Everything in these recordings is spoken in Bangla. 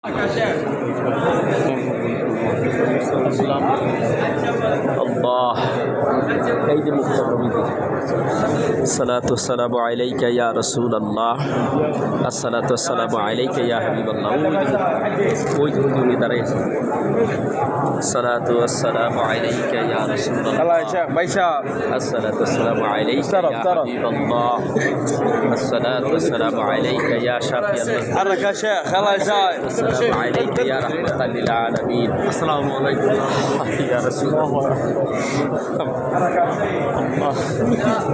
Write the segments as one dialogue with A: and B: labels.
A: الله عيد المحترمين الصلاة والسلام عليك يا رسول الله الصلاة والسلام عليك يا حبيب الله الصلاة والسلام عليك يا رسول الله الصلاة والسلام عليك يا حبيب الله الصلاة والسلام عليك يا شافي
B: حرك يا شيخ الله يجزاك.
A: السلام عليك يا رحمة للعالمين. السلام عليكم ورحمة الله يا رسول الله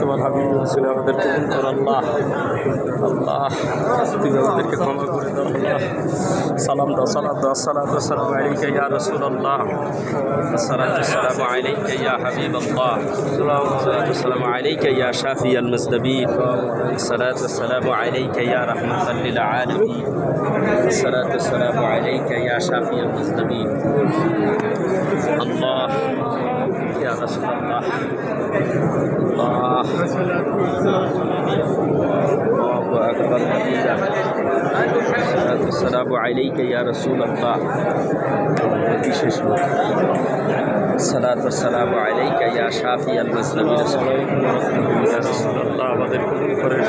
A: তোমার হাবিব রাসূল আমাদেরকে কবুল করো আল্লাহ। আল্লাহ তুমি আমাদেরকে ক্ষমা করে দাও আল্লাহ। সালাম দাও সালাত দাও সালাতু ওয়াসসালামু আলাইকা ইয়া রাসূলুল্লাহ আসসালাতু ওয়াসসালামু আলাইকা ইয়া হাবিবাল্লাহ আসসালাতু ওয়াসসালামু আলাইকা ইয়া শাফিয়াল মুজতাবিন আসসালাতু ওয়াসসালামু আলাইকা ইয়া রাহমাতাল লিল আলামিন আসসালাতু ওয়াসসালামু আলাইকা ইয়া শাফিয়াল মুজতাবিন আল্লাহ يا رسول الله الله أكبر كبيرا السلام عليك يا رسول الله الصلاة والسلام عليك يا شافي المسلمين يا رسول الله আমাদের কবুল করেন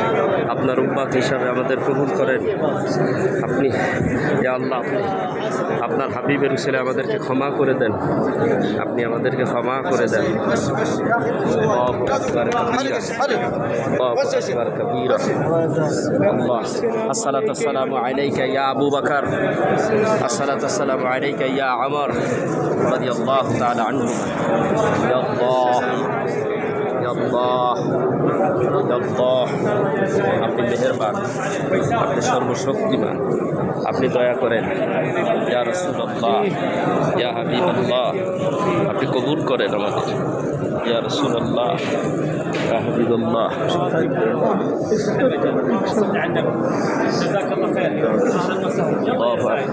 A: আপনার উম্মত হিসাবে আমাদের কবুল করেন আপনি ইয়া আল্লাহ আপনার হাবিবের উসিলায় আমাদেরকে ক্ষমা করে দেন আপনি আমাদেরকে ক্ষমা করে দেন আল্লাহু আকবার কবীরা আল্লাহু আকবার কবীরা আল্লাহ আসসালাতু ওয়াসসালামু আলাইকা ইয়া আবু বকর আসসালাতু ওয়াসসালামু আলাইকা ইয়া ওমর রাদিয়াল্লাহু তাআলা আনহু ইয়া আল্লাহ ইয়া আল্লাহ ইয়া আল্লাহ আপনি মেহেরবান আপনি সর্বশক্তিমান আপনি দয়া করেন ইয়া রাসূলুল্লাহ ইয়া হাবিবাল্লাহ আপনি কবুল করেন আমাদের ইয়া রাসূলুল্লাহ ইয়া হাবিবাল্লাহ আল্লাহু আকবার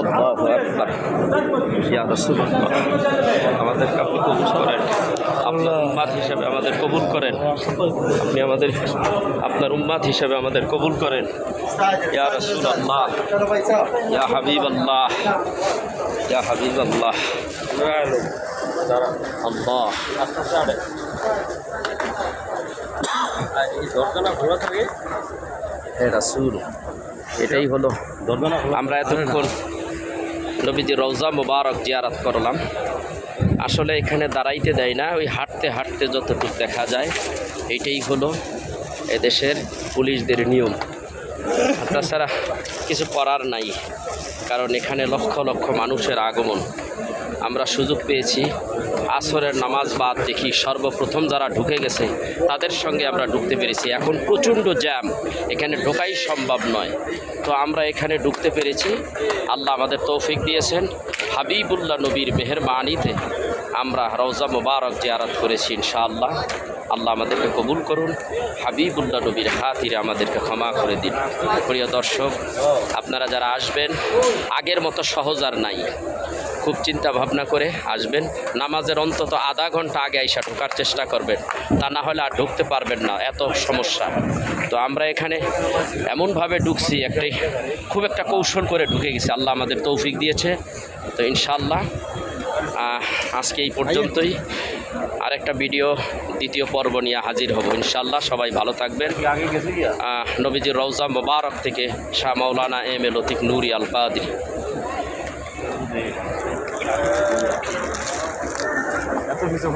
A: আল্লাহু আকবার ইয়া রাসূলুল্লাহ আমাদেরকে আপনি কবুল করেন আপনার উম্মত হিসেবে আমাদের কবুল করেন আপনি আমাদের আপনার উম্মত হিসেবে আমাদের কবুল করেন ইয়া রাসূলুল্লাহ ইয়া হাবিবাল্লাহ ইয়া হাবিবাল্লাহ আল্লাহ হে রাসূল এটাই হলো আমরা এতক্ষণ নবীজির রওজা মুবারক জিয়ারত করলাম। আসলে এখানে দাঁড়াইতে দেয় না, ওই হাঁটতে হাঁটতে যতটুকু দেখা যায় এইটাই হলো এদেশের পুলিশদের নিয়ম। তাছাড়া কিছু করার নাই, কারণ এখানে লক্ষ লক্ষ মানুষের আগমন। আমরা সুযোগ পেয়েছি আসরের নামাজ বাদ দেখি সর্বপ্রথম যারা ঢুকে গেছে তাদের সঙ্গে আমরা ঢুকতে পেরেছি। এখন প্রচণ্ড জ্যাম, এখানে ঢোকাই সম্ভব নয়, তো আমরা এখানে ঢুকতে পেরেছি। আল্লাহ আমাদের তৌফিক দিয়েছেন, হাবিবুল্লাহ নবীর মেহেরবানিতে আমরা রওজা মুবারক জিয়ারত করেছি ইনশাআল্লাহ। আল্লাহ আমাদেরকে কবুল করুন, হাবিবুল্লাহ নবীর খাতিরে আমাদেরকে ক্ষমা করে দিন। প্রিয় দর্শক, আপনারা যারা আসবেন আগের মতো সহজ আর নাই, খুব চিন্তা ভাবনা করে আসবেন। নামাজের অন্তত আধা ঘন্টা আগে আইসা ঢোকার চেষ্টা করবেন, তা না হলে আর ঢুকতে পারবেন না, এত সমস্যা। তো আমরা এখানে এমনভাবে ঢুকছি, খুব একটা কৌশল করে ঢুকে গেছি, আল্লাহ আমাদের তৌফিক দিয়েছে। তো ইনশাআল্লাহ আজকে এই পর্যন্তই, আরেকটা ভিডিও দ্বিতীয় পর্ব নিয়ে হাজির হব ইনশাআল্লাহ। সবাই ভালো থাকবেন। নবীজির রওজা মুবারক থেকে শাহ মাওলানা এম এ লতিফ নুরি আল কাদরি। এত কিছু